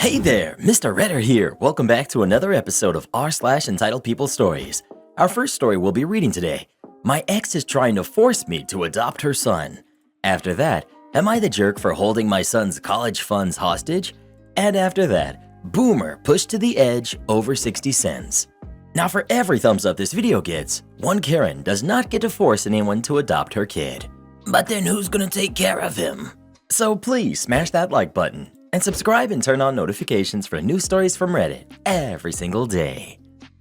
Hey there, Mr. Redder here. Welcome back to another episode of r/entitled People Stories. Our first story we'll be reading today. My ex is trying to force me to adopt her son. After that, am I the jerk for holding my son's college funds hostage? And after that, boomer pushed to the edge over 60 cents. Now for every thumbs up this video gets, one Karen does not get to force anyone to adopt her kid. But then who's gonna take care of him? So please smash that like button and subscribe and turn on notifications for new stories from Reddit every single day.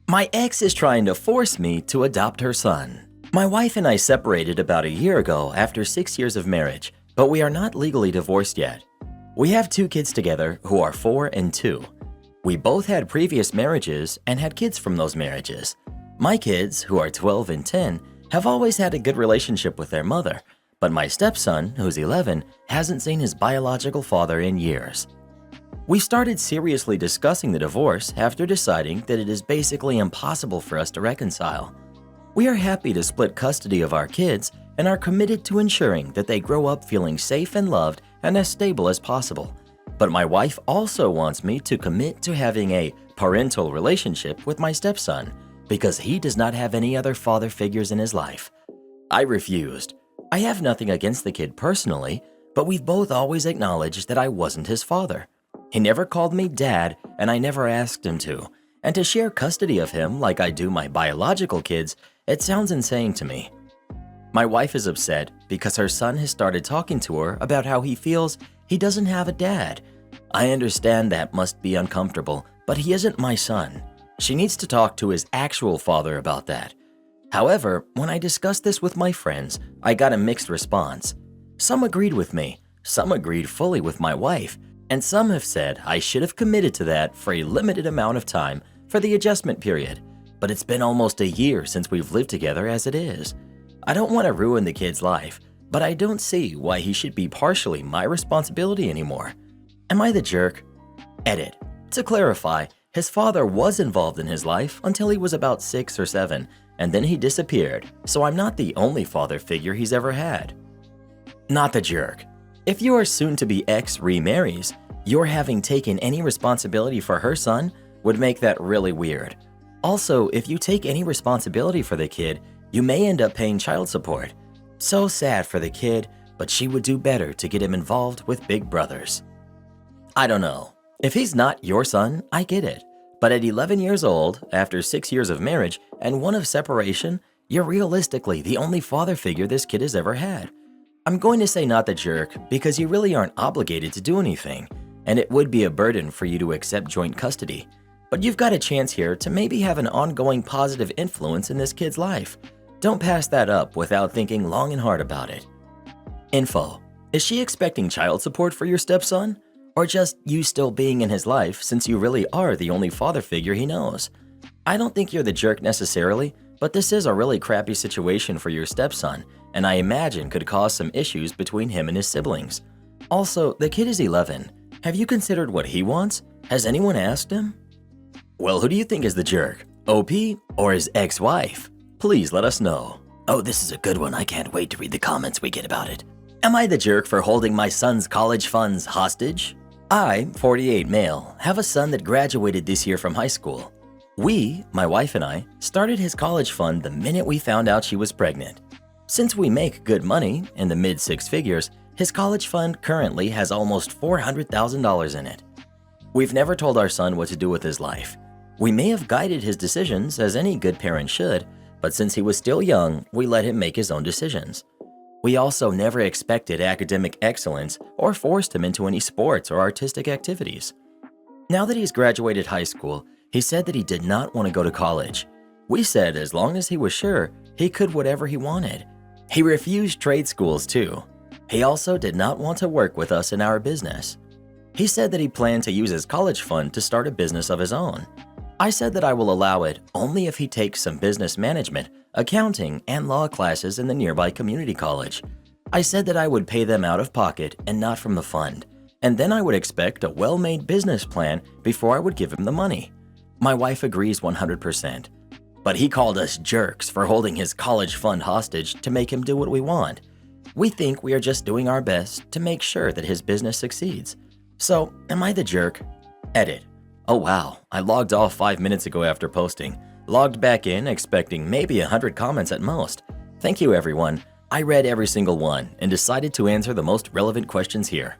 My ex is trying to force me to adopt her son. My wife and I separated about a year ago after 6 years of marriage, but we are not legally divorced yet. We have 2 kids together who are 4 and 2. We both had previous marriages and had kids from those marriages. My kids, who are 12 and 10, have always had a good relationship with their mother, but my stepson, who's 11, hasn't seen his biological father in years. We started seriously discussing the divorce after deciding that it is basically impossible for us to reconcile. We are happy to split custody of our kids and are committed to ensuring that they grow up feeling safe and loved and as stable as possible. But my wife also wants me to commit to having a parental relationship with my stepson because he does not have any other father figures in his life. I refused. I have nothing against the kid personally, but we've both always acknowledged that I wasn't his father. He never called me dad, and I never asked him to. And to share custody of him like I do my biological kids, it sounds insane to me. My wife is upset because her son has started talking to her about how he feels he doesn't have a dad. I understand that must be uncomfortable, but he isn't my son. She needs to talk to his actual father about that. However, when I discussed this with my friends, I got a mixed response. Some agreed with me, some agreed fully with my wife, and some have said I should have committed to that for a limited amount of time for the adjustment period. But it's been almost a year since we've lived together as it is. I don't want to ruin the kid's life, but I don't see why he should be partially my responsibility anymore. Am I the jerk? Edit. To clarify, his father was involved in his life until he was about 6 or 7, and then he disappeared, so I'm not the only father figure he's ever had. Not the jerk. If your soon-to-be ex remarries, your having taken any responsibility for her son would make that really weird. Also, if you take any responsibility for the kid, you may end up paying child support. So sad for the kid, but she would do better to get him involved with big brothers. I don't know. If he's not your son, I get it. But at 11 years old, after 6 years of marriage and 1 of separation, you're realistically the only father figure this kid has ever had. I'm going to say not the jerk because you really aren't obligated to do anything, and it would be a burden for you to accept joint custody. But you've got a chance here to maybe have an ongoing positive influence in this kid's life. Don't pass that up without thinking long and hard about it. Info. Is she expecting child support for your stepson? Or just you still being in his life since you really are the only father figure he knows? I don't think you're the jerk necessarily, but this is a really crappy situation for your stepson, and I imagine could cause some issues between him and his siblings. Also, the kid is 11. Have you considered what he wants? Has anyone asked him? Well, who do you think is the jerk? OP or his ex-wife? Please let us know. Oh, this is a good one. I can't wait to read the comments we get about it. Am I the jerk for holding my son's college funds hostage? I, 48 male, have a son that graduated this year from high school. We, my wife and I, started his college fund the minute we found out she was pregnant. Since we make good money, in the mid-6 figures, his college fund currently has almost $400,000 in it. We've never told our son what to do with his life. We may have guided his decisions as any good parent should, but since he was still young, we let him make his own decisions. We also never expected academic excellence or forced him into any sports or artistic activities. Now that he's graduated high school, he said that he did not want to go to college. We said as long as he was sure, he could whatever he wanted. He refused trade schools too. He also did not want to work with us in our business. He said that he planned to use his college fund to start a business of his own. I said that I will allow it only if he takes some business management, accounting, and law classes in the nearby community college. I said that I would pay them out of pocket and not from the fund, and then I would expect a well-made business plan before I would give him the money. My wife agrees 100%. But he called us jerks for holding his college fund hostage to make him do what we want. We think we are just doing our best to make sure that his business succeeds. So, am I the jerk? Edit. Oh wow, I logged off 5 minutes ago after posting. Logged back in expecting maybe 100 comments at most. Thank you everyone. I read every single one and decided to answer the most relevant questions here.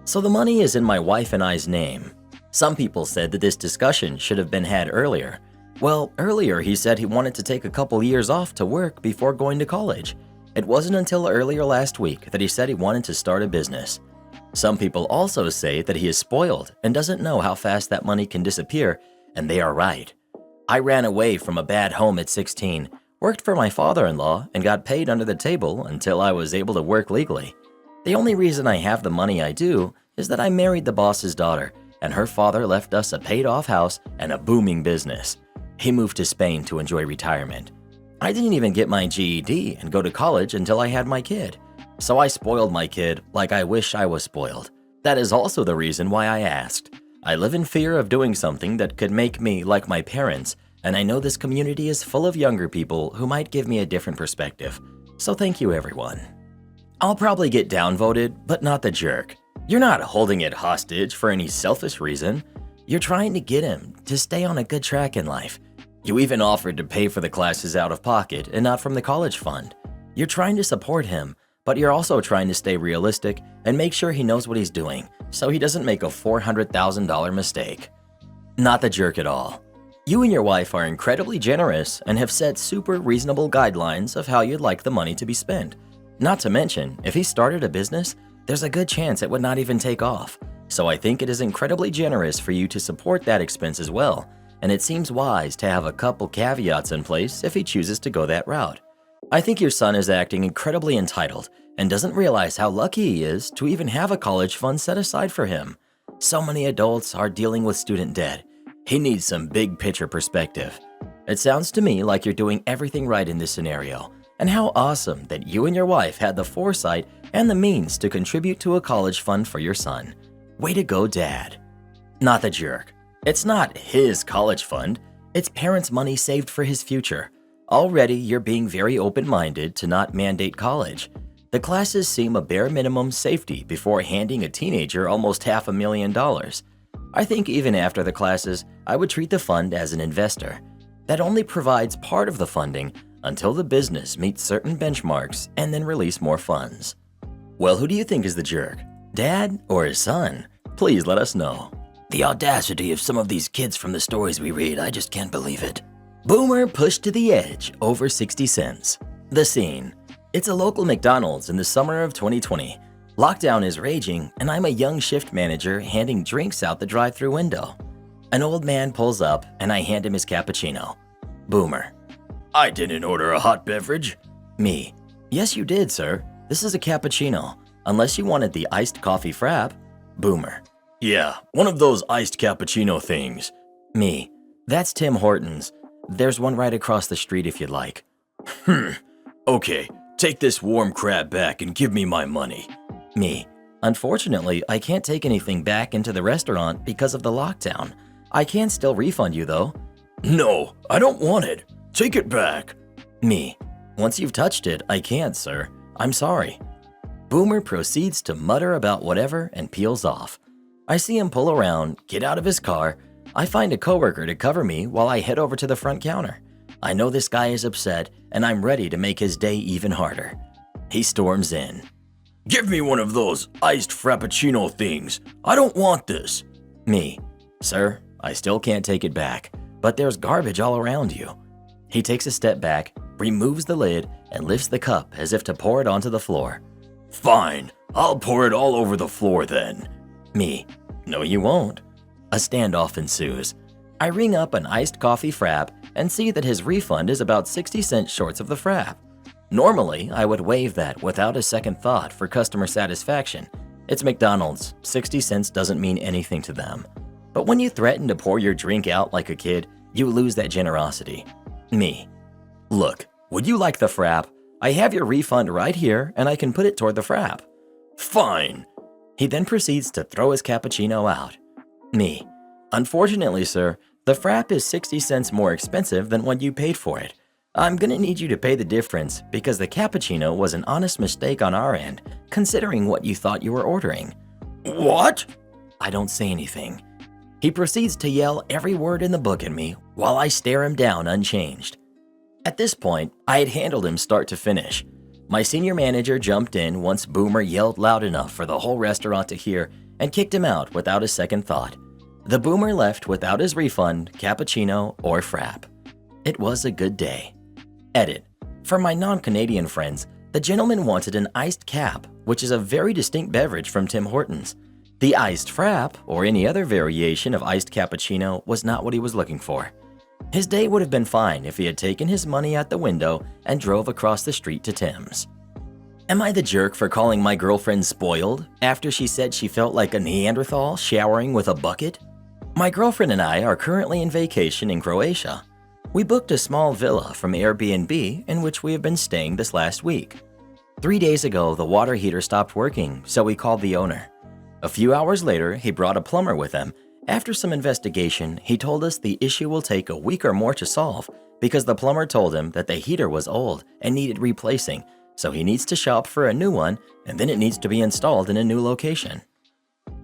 So the money is in my wife and I's name. Some people said that this discussion should have been had earlier. Well, earlier he said he wanted to take a couple years off to work before going to college. It wasn't until earlier last week that he said he wanted to start a business. Some people also say that he is spoiled and doesn't know how fast that money can disappear, and they are right. I ran away from a bad home at 16, worked for my father-in-law, and got paid under the table until I was able to work legally. The only reason I have the money I do is that I married the boss's daughter, and her father left us a paid-off house and a booming business. He moved to Spain to enjoy retirement. I didn't even get my GED and go to college until I had my kid. So I spoiled my kid like I wish I was spoiled. That is also the reason why I asked. I live in fear of doing something that could make me like my parents, and I know this community is full of younger people who might give me a different perspective. So thank you everyone. I'll probably get downvoted, but not the jerk. You're not holding it hostage for any selfish reason. You're trying to get him to stay on a good track in life. You even offered to pay for the classes out of pocket and not from the college fund. You're trying to support him, but you're also trying to stay realistic and make sure he knows what he's doing so he doesn't make a $400,000 mistake. Not the jerk at all. You and your wife are incredibly generous and have set super reasonable guidelines of how you'd like the money to be spent. Not to mention, if he started a business, there's a good chance it would not even take off. So I think it is incredibly generous for you to support that expense as well, and it seems wise to have a couple caveats in place if he chooses to go that route. I think your son is acting incredibly entitled and doesn't realize how lucky he is to even have a college fund set aside for him. So many adults are dealing with student debt. He needs some big picture perspective. It sounds to me like you're doing everything right in this scenario, and how awesome that you and your wife had the foresight and the means to contribute to a college fund for your son. Way to go, Dad. Not the jerk. It's not his college fund. It's parents' money saved for his future. Already, you're being very open-minded to not mandate college. The classes seem a bare minimum safety before handing a teenager almost $500,000. I think even after the classes, I would treat the fund as an investor. That only provides part of the funding until the business meets certain benchmarks and then release more funds. Well, who do you think is the jerk? Dad or his son? Please let us know. The audacity of some of these kids from the stories we read, I just can't believe it. Boomer pushed to the edge over 60 cents. The scene. It's a local McDonald's in the summer of 2020. Lockdown is raging, and I'm a young shift manager handing drinks out the drive-thru window. An old man pulls up, and I hand him his cappuccino. Boomer. I didn't order a hot beverage. Me. Yes, you did, sir. This is a cappuccino, unless you wanted the iced coffee frap. Boomer. Yeah, one of those iced cappuccino things. Me. That's Tim Hortons. There's one right across the street if you'd like. Okay, take this warm crab back and give me my money. Me. Unfortunately, I can't take anything back into the restaurant because of the lockdown. I can still refund you though. No, I don't want it. Take it back. Me. Once you've touched it, I can't, sir. I'm sorry. Boomer proceeds to mutter about whatever and peels off. I see him pull around, get out of his car. I find a coworker to cover me while I head over to the front counter. I know this guy is upset, and I'm ready to make his day even harder. He storms in. Give me one of those iced frappuccino things. I don't want this. Me. Sir, I still can't take it back, but there's garbage all around you. He takes a step back, removes the lid, and lifts the cup as if to pour it onto the floor. Fine, I'll pour it all over the floor then. Me. No, you won't. A standoff ensues. I ring up an iced coffee frap and see that his refund is about 60 cents short of the frap. Normally, I would waive that without a second thought for customer satisfaction. It's McDonald's. 60 cents doesn't mean anything to them. But when you threaten to pour your drink out like a kid, you lose that generosity. Me. Look, would you like the frap? I have your refund right here and I can put it toward the frap. Fine. He then proceeds to throw his cappuccino out. Me. Unfortunately, sir, the frap is 60 cents more expensive than what you paid for it. I'm gonna need you to pay the difference because the cappuccino was an honest mistake on our end, considering what you thought you were ordering. What? I don't say anything. He proceeds to yell every word in the book at me while I stare him down unchanged. At this point, I had handled him start to finish. My senior manager jumped in once Boomer yelled loud enough for the whole restaurant to hear and kicked him out without a second thought. The Boomer left without his refund, cappuccino, or frap. It was a good day. Edit. For my non-Canadian friends, the gentleman wanted an iced cap, which is a very distinct beverage from Tim Hortons. The iced frap, or any other variation of iced cappuccino, was not what he was looking for. His day would have been fine if he had taken his money out the window and drove across the street to Tim's. Am I the jerk for calling my girlfriend spoiled after she said she felt like a Neanderthal showering with a bucket? My girlfriend and I are currently in vacation in Croatia. We booked a small villa from Airbnb in which we have been staying this last week. 3 days ago, the water heater stopped working, so we called the owner. A few hours later, he brought a plumber with him. After some investigation, he told us the issue will take a week or more to solve because the plumber told him that the heater was old and needed replacing, so he needs to shop for a new one and then it needs to be installed in a new location.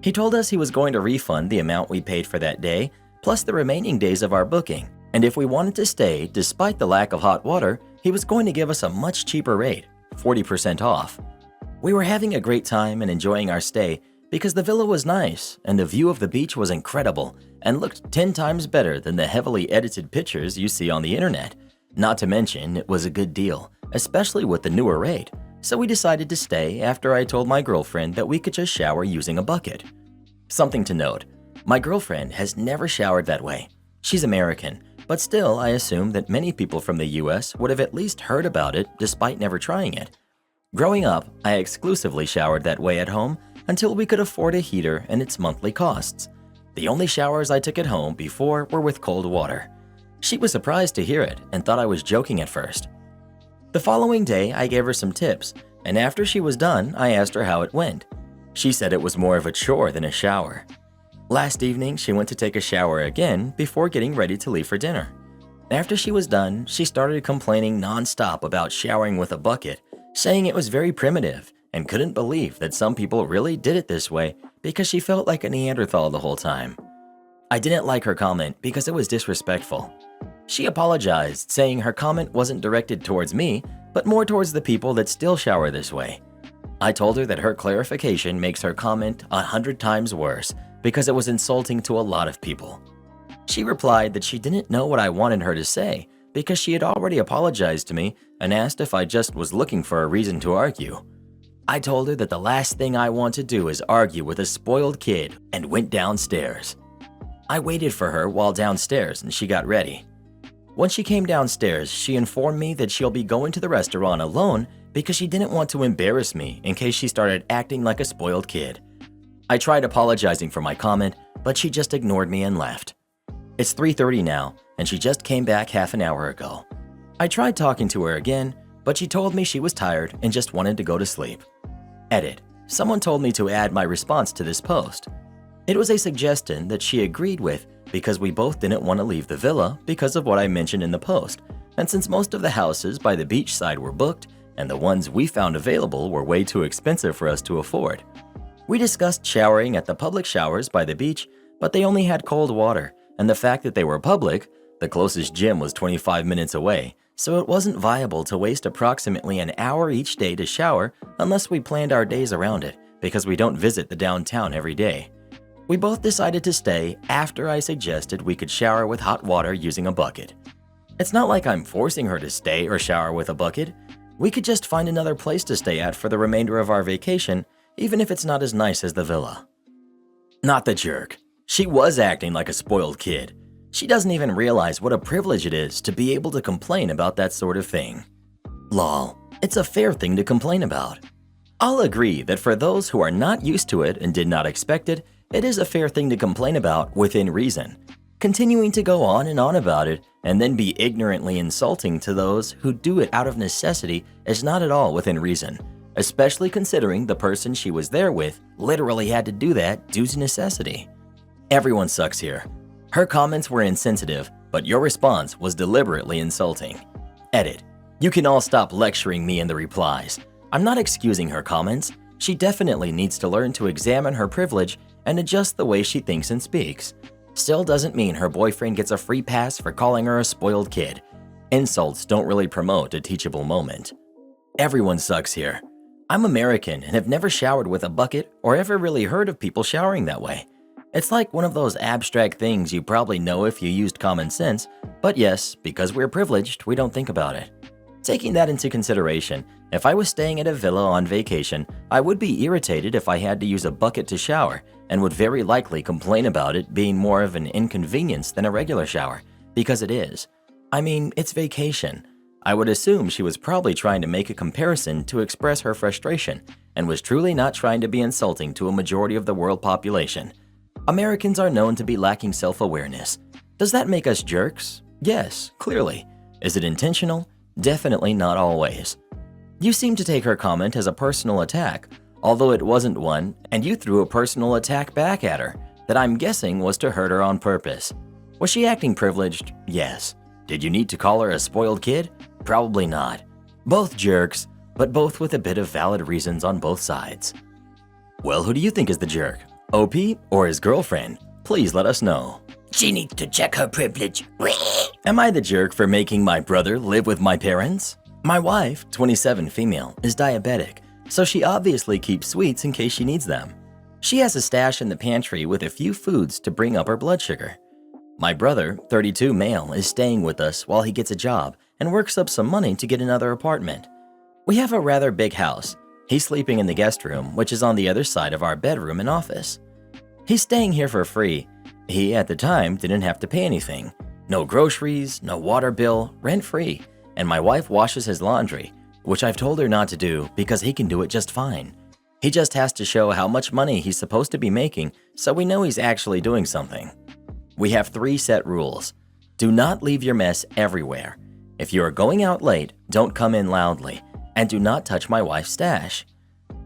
He told us he was going to refund the amount we paid for that day, plus the remaining days of our booking, and if we wanted to stay despite the lack of hot water, he was going to give us a much cheaper rate, 40% off. We were having a great time and enjoying our stay because the villa was nice and the view of the beach was incredible and looked 10 times better than the heavily edited pictures you see on the internet. Not to mention, it was a good deal, especially with the newer rate, so we decided to stay after I told my girlfriend that we could just shower using a bucket. Something to note, my girlfriend has never showered that way. She's American, but still I assume that many people from the US would have at least heard about it despite never trying it. Growing up, I exclusively showered that way at home until we could afford a heater and its monthly costs. The only showers I took at home before were with cold water. She was surprised to hear it and thought I was joking at first. The following day, I gave her some tips, and after she was done, I asked her how it went. She said it was more of a chore than a shower. Last evening, she went to take a shower again before getting ready to leave for dinner. After she was done, she started complaining nonstop about showering with a bucket, saying it was very primitive and couldn't believe that some people really did it this way because she felt like a Neanderthal the whole time. I didn't like her comment because it was disrespectful. She apologized, saying her comment wasn't directed towards me, but more towards the people that still shower this way. I told her that her clarification makes her comment 100 times worse because it was insulting to a lot of people. She replied that she didn't know what I wanted her to say because she had already apologized to me and asked if I just was looking for a reason to argue. I told her that the last thing I want to do is argue with a spoiled kid and went downstairs. I waited for her while downstairs and she got ready. When she came downstairs, she informed me that she'll be going to the restaurant alone because she didn't want to embarrass me in case she started acting like a spoiled kid. I tried apologizing for my comment, but she just ignored me and left. It's 3:30 now, and she just came back half an hour ago. I tried talking to her again, but she told me she was tired and just wanted to go to sleep. Edit. Someone told me to add my response to this post. It was a suggestion that she agreed with because we both didn't want to leave the villa because of what I mentioned in the post, and since most of the houses by the beach side were booked and the ones we found available were way too expensive for us to afford. We discussed showering at the public showers by the beach, but they only had cold water, and the fact that they were public, the closest gym was 25 minutes away, so it wasn't viable to waste approximately an hour each day to shower unless we planned our days around it because we don't visit the downtown every day. We both decided to stay after I suggested we could shower with hot water using a bucket. It's not like I'm forcing her to stay or shower with a bucket. We could just find another place to stay at for the remainder of our vacation, even if it's not as nice as the villa. Not the jerk. She was acting like a spoiled kid. She doesn't even realize what a privilege it is to be able to complain about that sort of thing. Lol, it's a fair thing to complain about. I'll agree that for those who are not used to it and did not expect it, it is a fair thing to complain about within reason. Continuing to go on and on about it and then be ignorantly insulting to those who do it out of necessity is not at all within reason, especially considering the person she was there with literally had to do that due to necessity. Everyone sucks here. Her comments were insensitive, but your response was deliberately insulting. Edit. You can all stop lecturing me in the replies. I'm not excusing her comments. She definitely needs to learn to examine her privilege and adjust the way she thinks and speaks. still doesn't mean her boyfriend gets a free pass for calling her a spoiled kid. Insults don't really promote a teachable moment. Everyone sucks here. I'm American and have never showered with a bucket or ever really heard of people showering that way. It's like one of those abstract things you probably know if you used common sense, but yes, because we're privileged, we don't think about it. Taking that into consideration, if I was staying at a villa on vacation, I would be irritated if I had to use a bucket to shower and would very likely complain about it being more of an inconvenience than a regular shower, because it is. I mean, it's vacation. I would assume she was probably trying to make a comparison to express her frustration and was truly not trying to be insulting to a majority of the world population. Americans are known to be lacking self-awareness. Does that make us jerks? Yes, clearly. Is it intentional? Definitely not always. You seem to take her comment as a personal attack, although it wasn't one, and you threw a personal attack back at her that I'm guessing was to hurt her on purpose. Was she acting privileged? Yes. Did you need to call her a spoiled kid? Probably not. Both jerks, but both with a bit of valid reasons on both sides. Well, who do you think is the jerk? OP or his girlfriend? Please let us know. She needs to check her privilege. Am I the jerk for making my brother live with my parents? My wife, 27 female, is diabetic, so she obviously keeps sweets in case she needs them. She has a stash in the pantry with a few foods to bring up her blood sugar. My brother, 32 male, is staying with us while he gets a job and works up some money to get another apartment. We have a rather big house. He's sleeping in the guest room, which is on the other side of our bedroom and office. He's staying here for free. He, at the time, didn't have to pay anything. No groceries, no water bill, rent-free, and my wife washes his laundry, which I've told her not to do because he can do it just fine. He just has to show how much money he's supposed to be making so we know he's actually doing something. We have 3 set rules. Do not leave your mess everywhere. If you are going out late, don't come in loudly, and do not touch my wife's stash.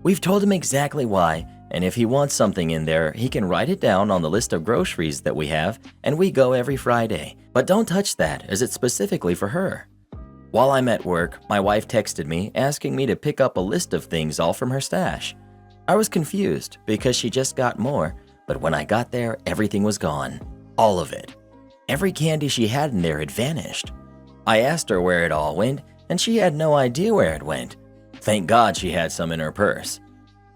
We've told him exactly why, and if he wants something in there, he can write it down on the list of groceries that we have, and we go every Friday. But don't touch that, as it's specifically for her. While I'm at work, my wife texted me asking me to pick up a list of things all from her stash. I was confused because she just got more, but when I got there, everything was gone. All of it. Every candy she had in there had vanished. I asked her where it all went, and she had no idea where it went. Thank God she had some in her purse.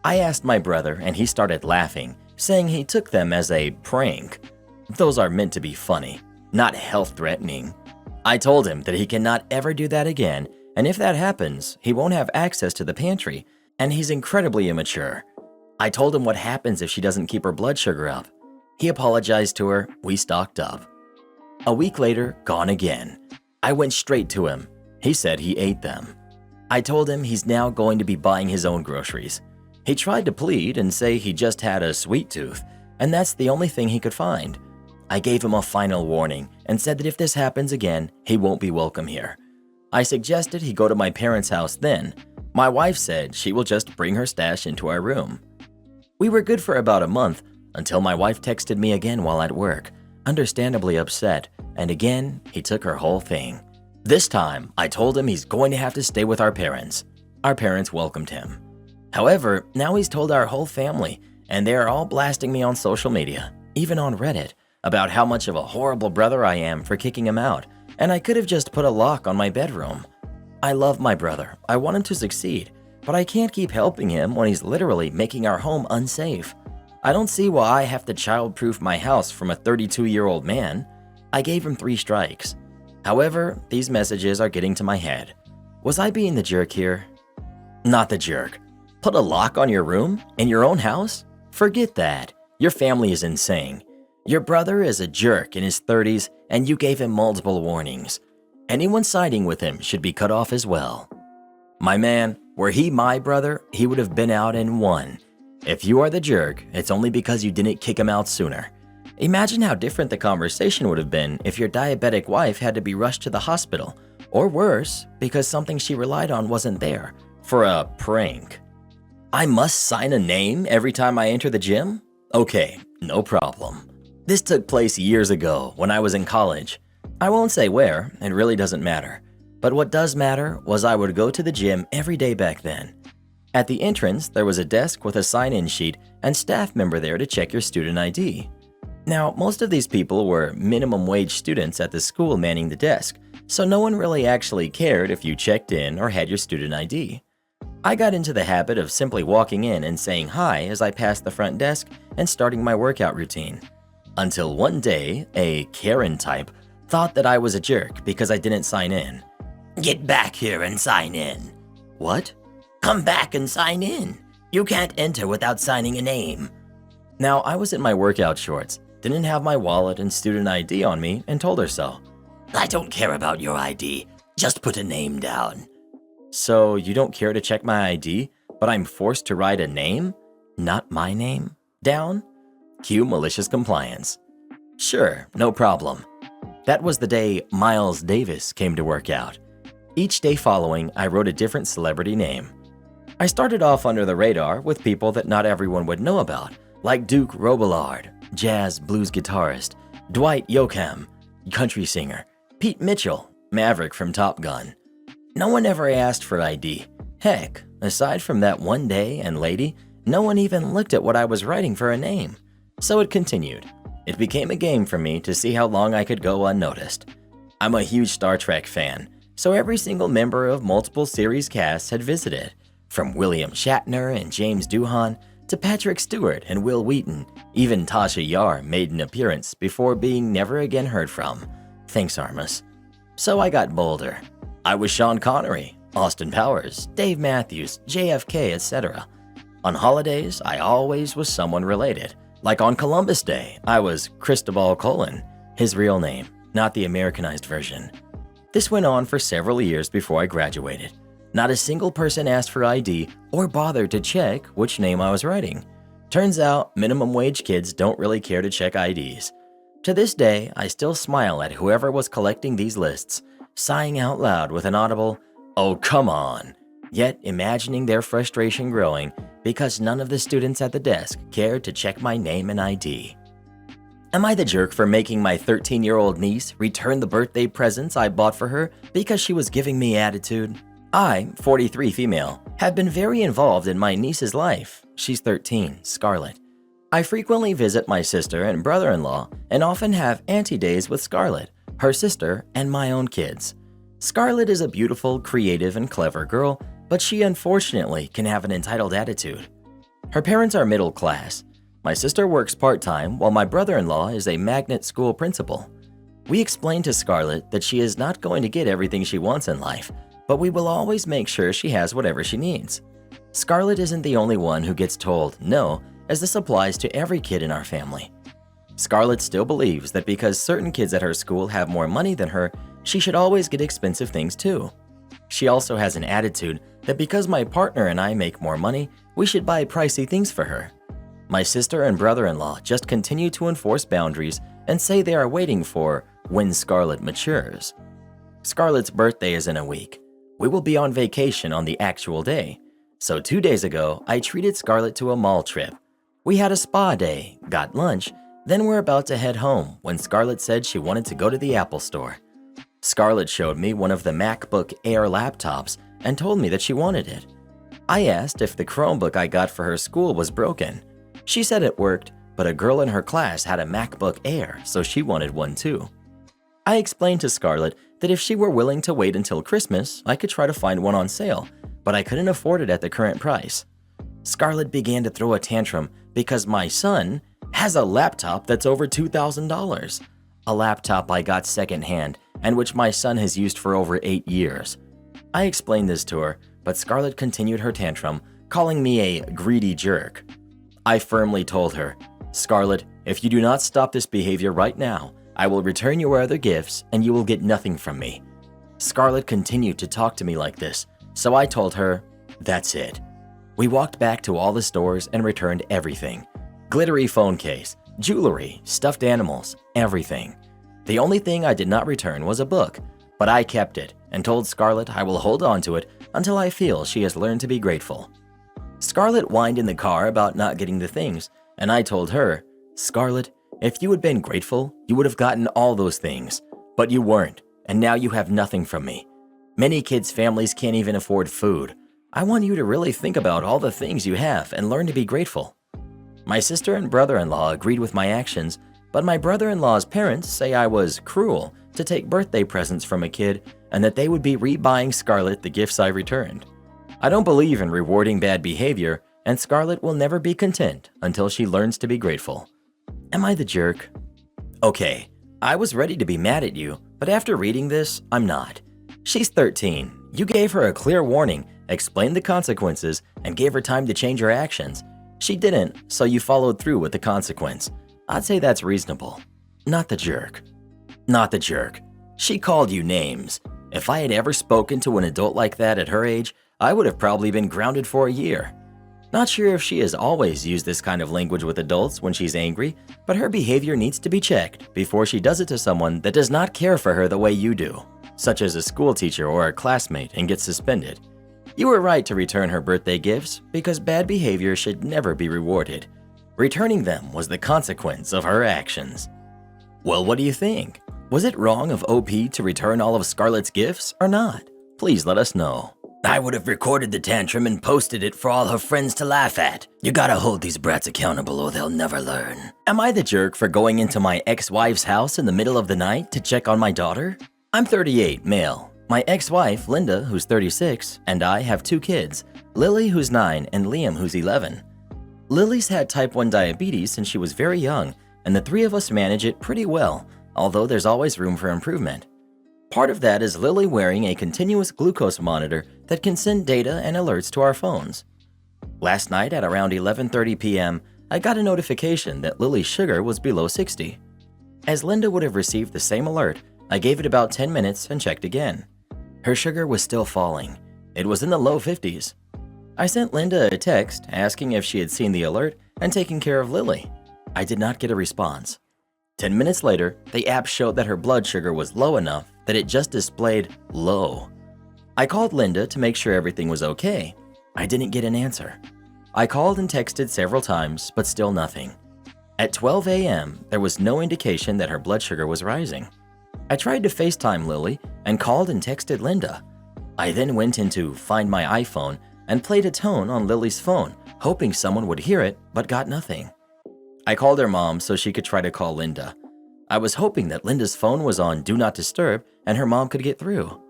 I asked my brother, and he started laughing, saying he took them as a prank. Those are meant to be funny, not health-threatening. I told him that he cannot ever do that again, and if that happens, he won't have access to the pantry, and he's incredibly immature. I told him what happens if she doesn't keep her blood sugar up. He apologized to her, we stocked up. A week later, gone again. I went straight to him. He said he ate them. I told him he's now going to be buying his own groceries. He tried to plead and say he just had a sweet tooth, and that's the only thing he could find. I gave him a final warning and said that if this happens again, he won't be welcome here. I suggested he go to my parents' house then. My wife said she will just bring her stash into our room. We were good for about a month until my wife texted me again while at work, understandably upset, and again, he took her whole thing. This time, I told him he's going to have to stay with our parents. Our parents welcomed him. However, now he's told our whole family, and they are all blasting me on social media, even on Reddit, about how much of a horrible brother I am for kicking him out, and I could have just put a lock on my bedroom. I love my brother. I want him to succeed, but I can't keep helping him when he's literally making our home unsafe. I don't see why I have to child-proof my house from a 32-year-old man. I gave him 3 strikes. However, these messages are getting to my head. Was I being the jerk here? Not the jerk. Put a lock on your room? In your own house? Forget that. Your family is insane. Your brother is a jerk in his 30s, and you gave him multiple warnings. Anyone siding with him should be cut off as well. My man, were he my brother, he would have been out and won. If you are the jerk, it's only because you didn't kick him out sooner. Imagine how different the conversation would have been if your diabetic wife had to be rushed to the hospital, or worse, because something she relied on wasn't there, for a prank. I must sign a name every time I enter the gym? Okay, no problem. This took place years ago when I was in college. I won't say where, it really doesn't matter. But what does matter was I would go to the gym every day back then. At the entrance, there was a desk with a sign-in sheet and staff member there to check your student ID. Now, most of these people were minimum wage students at the school manning the desk, so no one really actually cared if you checked in or had your student ID. I got into the habit of simply walking in and saying hi as I passed the front desk and starting my workout routine. Until one day, a Karen type thought that I was a jerk because I didn't sign in. Get back here and sign in. What? Come back and sign in. You can't enter without signing a name. Now, I was in my workout shorts, didn't have my wallet and student ID on me, and told her so. I don't care about your ID. Just put a name down. So you don't care to check my ID, but I'm forced to write a name, not my name, down? Cue malicious compliance. Sure, no problem. That was the day Miles Davis came to work out. Each day following, I wrote a different celebrity name. I started off under the radar with people that not everyone would know about, like Duke Robillard, jazz blues guitarist, Dwight Yoakam, country singer, Pete Mitchell, Maverick from Top Gun. No one ever asked for ID. Heck, aside from that one day and lady, no one even looked at what I was writing for a name. So it continued. It became a game for me to see how long I could go unnoticed. I'm a huge Star Trek fan, so every single member of multiple series casts had visited, from William Shatner and James Doohan to Patrick Stewart and Will Wheaton. Even Tasha Yar made an appearance before being never again heard from. Thanks, Armus. So I got bolder. I was Sean Connery, Austin Powers, Dave Matthews, JFK, etc. On holidays, I always was someone related. Like on Columbus Day, I was Cristobal Colon, his real name, not the Americanized version. This went on for several years before I graduated. Not a single person asked for ID or bothered to check which name I was writing. Turns out, minimum wage kids don't really care to check IDs. To this day, I still smile at whoever was collecting these lists, sighing out loud with an audible, "Oh, come on," yet imagining their frustration growing because none of the students at the desk cared to check my name and ID. Am I the jerk for making my 13-year-old niece return the birthday presents I bought for her because she was giving me attitude? I, 43 female, have been very involved in my niece's life. She's 13, Scarlett. I frequently visit my sister and brother-in-law and often have auntie days with Scarlett, her sister, and my own kids. Scarlett is a beautiful, creative, and clever girl, but she unfortunately can have an entitled attitude. Her parents are middle class. My sister works part-time while my brother-in-law is a magnet school principal. We explained to Scarlett that she is not going to get everything she wants in life, but we will always make sure she has whatever she needs. Scarlett isn't the only one who gets told no, as this applies to every kid in our family. Scarlett still believes that because certain kids at her school have more money than her, she should always get expensive things too. She also has an attitude that because my partner and I make more money, we should buy pricey things for her. My sister and brother-in-law just continue to enforce boundaries and say they are waiting for when Scarlett matures. Scarlett's birthday is in a week. We will be on vacation on the actual day. So 2 days ago, I treated Scarlett to a mall trip. We had a spa day, got lunch, then we're about to head home when Scarlett said she wanted to go to the Apple store. Scarlett showed me one of the MacBook Air laptops and told me that she wanted it. I asked if the Chromebook I got for her school was broken. She said it worked, but a girl in her class had a MacBook Air, so she wanted one too. I explained to Scarlett that if she were willing to wait until Christmas, I could try to find one on sale, but I couldn't afford it at the current price. Scarlett began to throw a tantrum because my son has a laptop that's over $2,000. A laptop I got secondhand and which my son has used for over 8 years. I explained this to her, but Scarlett continued her tantrum, calling me a greedy jerk. I firmly told her, "Scarlett, if you do not stop this behavior right now, I will return your other gifts and you will get nothing from me." Scarlett continued to talk to me like this, so I told her, "That's it." We walked back to all the stores and returned everything. Glittery phone case, jewelry, stuffed animals, everything. The only thing I did not return was a book, but I kept it and told Scarlett I will hold on to it until I feel she has learned to be grateful. Scarlett whined in the car about not getting the things, and I told her, "Scarlett, if you had been grateful, you would have gotten all those things, but you weren't, and now you have nothing from me. Many kids' families can't even afford food. I want you to really think about all the things you have and learn to be grateful." My sister and brother-in-law agreed with my actions, but my brother-in-law's parents say I was cruel to take birthday presents from a kid and that they would be rebuying Scarlett the gifts I returned. I don't believe in rewarding bad behavior, and Scarlett will never be content until she learns to be grateful. Am I the jerk? Okay, I was ready to be mad at you, but after reading this, I'm not. She's 13. You gave her a clear warning, explained the consequences, and gave her time to change her actions. She didn't, so you followed through with the consequence. I'd say that's reasonable. Not the jerk. Not the jerk. She called you names. If I had ever spoken to an adult like that at her age, I would have probably been grounded for a year. Not sure if she has always used this kind of language with adults when she's angry, but her behavior needs to be checked before she does it to someone that does not care for her the way you do, such as a school teacher or a classmate, and gets suspended. You were right to return her birthday gifts because bad behavior should never be rewarded. Returning them was the consequence of her actions. Well, what do you think? Was it wrong of OP to return all of Scarlett's gifts or not? Please let us know. I would have recorded the tantrum and posted it for all her friends to laugh at. You gotta hold these brats accountable or they'll never learn. Am I the jerk for going into my ex-wife's house in the middle of the night to check on my daughter? I'm 38, male. My ex-wife, Linda, who's 36, and I have 2 kids, Lily, who's 9, and Liam, who's 11. Lily's had type 1 diabetes since she was very young, and the 3 of us manage it pretty well, although there's always room for improvement. Part of that is Lily wearing a continuous glucose monitor that can send data and alerts to our phones. Last night at around 11:30 p.m., I got a notification that Lily's sugar was below 60. As Linda would have received the same alert, I gave it about 10 minutes and checked again. Her sugar was still falling. It was in the low 50s. I sent Linda a text asking if she had seen the alert and taken care of Lily. I did not get a response. 10 minutes later, the app showed that her blood sugar was low enough that it just displayed low. I called Linda to make sure everything was okay. I didn't get an answer. I called and texted several times, but still nothing. At 12 a.m., there was no indication that her blood sugar was rising. I tried to FaceTime Lily and called and texted Linda. I then went into Find My iPhone and played a tone on Lily's phone, hoping someone would hear it, but got nothing. I called her mom so she could try to call Linda. I was hoping that Linda's phone was on Do Not Disturb and her mom could get through.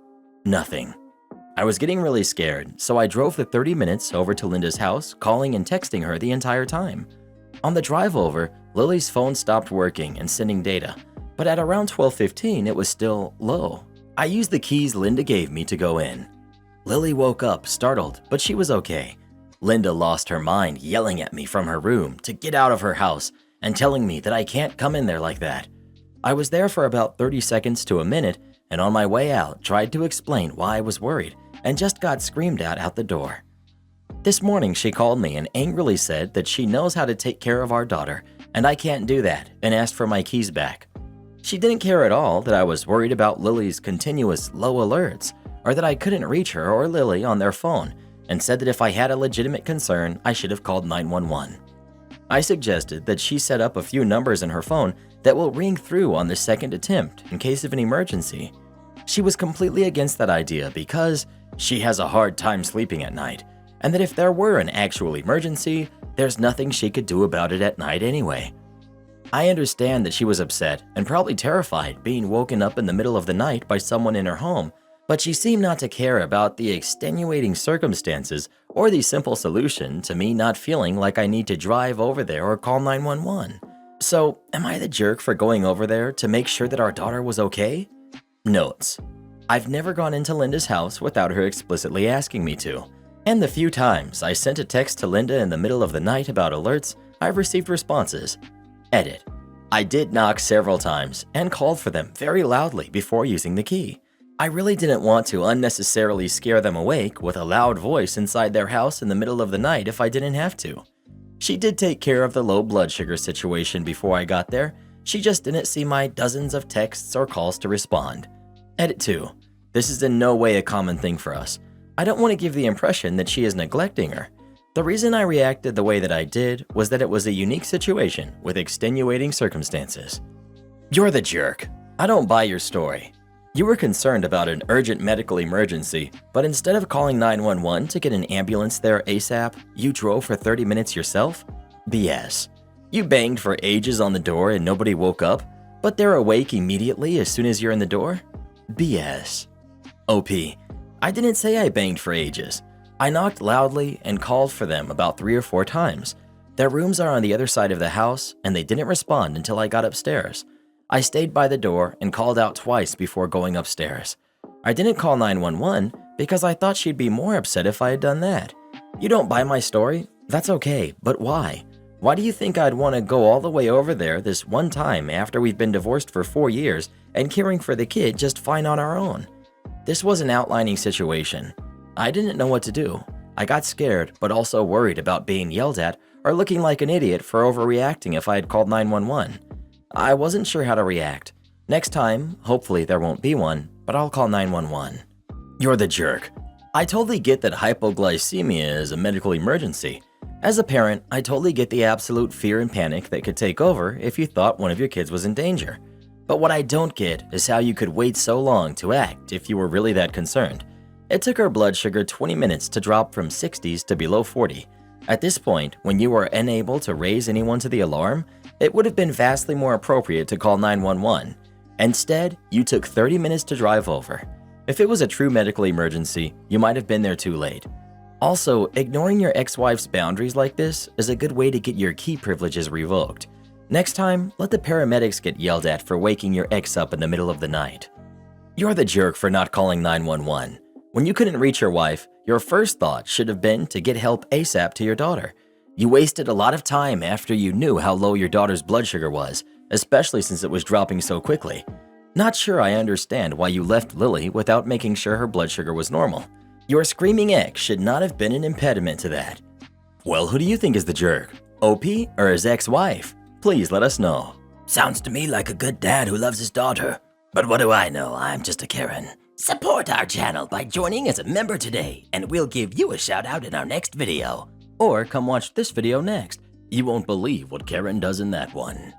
Nothing. I was getting really scared, so I drove the 30 minutes over to Linda's house, calling and texting her the entire time. On the drive over, Lily's phone stopped working and sending data, but at around 12:15 it was still low. I used the keys Linda gave me to go in. Lily woke up startled, but she was okay. Linda lost her mind, yelling at me from her room to get out of her house and telling me that I can't come in there like that. I was there for about 30 seconds to a minute, and on my way out tried to explain why I was worried and just got screamed at out the door. This morning she called me and angrily said that she knows how to take care of our daughter and I can't do that, and asked for my keys back. She didn't care at all that I was worried about Lily's continuous low alerts or that I couldn't reach her or Lily on their phone, and said that if I had a legitimate concern, I should have called 911. I suggested that she set up a few numbers in her phone that will ring through on the second attempt in case of an emergency. She was completely against that idea because she has a hard time sleeping at night, and that if there were an actual emergency, there's nothing she could do about it at night anyway. I understand that she was upset and probably terrified being woken up in the middle of the night by someone in her home, but she seemed not to care about the extenuating circumstances or the simple solution to me not feeling like I need to drive over there or call 911. So, am I the jerk for going over there to make sure that our daughter was okay? Notes: I've never gone into Linda's house without her explicitly asking me to, and the few times I sent a text to Linda in the middle of the night about alerts, I've received responses. Edit: I did knock several times and called for them very loudly before using the key. I really didn't want to unnecessarily scare them awake with a loud voice inside their house in the middle of the night if I didn't have to. She did take care of the low blood sugar situation before I got there. She just didn't see my dozens of texts or calls to respond. Edit 2. This is in no way a common thing for us. I don't want to give the impression that she is neglecting her. The reason I reacted the way that I did was that it was a unique situation with extenuating circumstances. You're the jerk. I don't buy your story. You were concerned about an urgent medical emergency, but instead of calling 911 to get an ambulance there ASAP, you drove for 30 minutes yourself? BS. You banged for ages on the door and nobody woke up, but they're awake immediately as soon as you're in the door? BS. OP. I didn't say I banged for ages. I knocked loudly and called for them about 3 or 4 times. Their rooms are on the other side of the house, and they didn't respond until I got upstairs. I stayed by the door and called out twice before going upstairs. I didn't call 911 because I thought she'd be more upset if I had done that. You don't buy my story? That's okay, but why? Why do you think I'd want to go all the way over there this one time after we've been divorced for 4 years and caring for the kid just fine on our own? This was an outlining situation. I didn't know what to do. I got scared, but also worried about being yelled at or looking like an idiot for overreacting if I had called 911. I wasn't sure how to react. Next time, hopefully there won't be one, but I'll call 911. You're the jerk. I totally get that hypoglycemia is a medical emergency. As a parent, I totally get the absolute fear and panic that could take over if you thought one of your kids was in danger. But what I don't get is how you could wait so long to act if you were really that concerned. It took her blood sugar 20 minutes to drop from 60s to below 40. At this point, when you were unable to raise anyone to the alarm, it would have been vastly more appropriate to call 911. Instead, you took 30 minutes to drive over. If it was a true medical emergency, you might have been there too late. Also, ignoring your ex-wife's boundaries like this is a good way to get your key privileges revoked. Next time, let the paramedics get yelled at for waking your ex up in the middle of the night. You're the jerk for not calling 911. When you couldn't reach your wife, your first thought should have been to get help ASAP to your daughter. You wasted a lot of time after you knew how low your daughter's blood sugar was, especially since it was dropping so quickly. Not sure I understand why you left Lily without making sure her blood sugar was normal. Your screaming ex should not have been an impediment to that. Well, who do you think is the jerk? OP or his ex-wife? Please let us know. Sounds to me like a good dad who loves his daughter. But what do I know? I'm just a Karen. Support our channel by joining as a member today, and we'll give you a shout out in our next video. Or come watch this video next. You won't believe what Karen does in that one.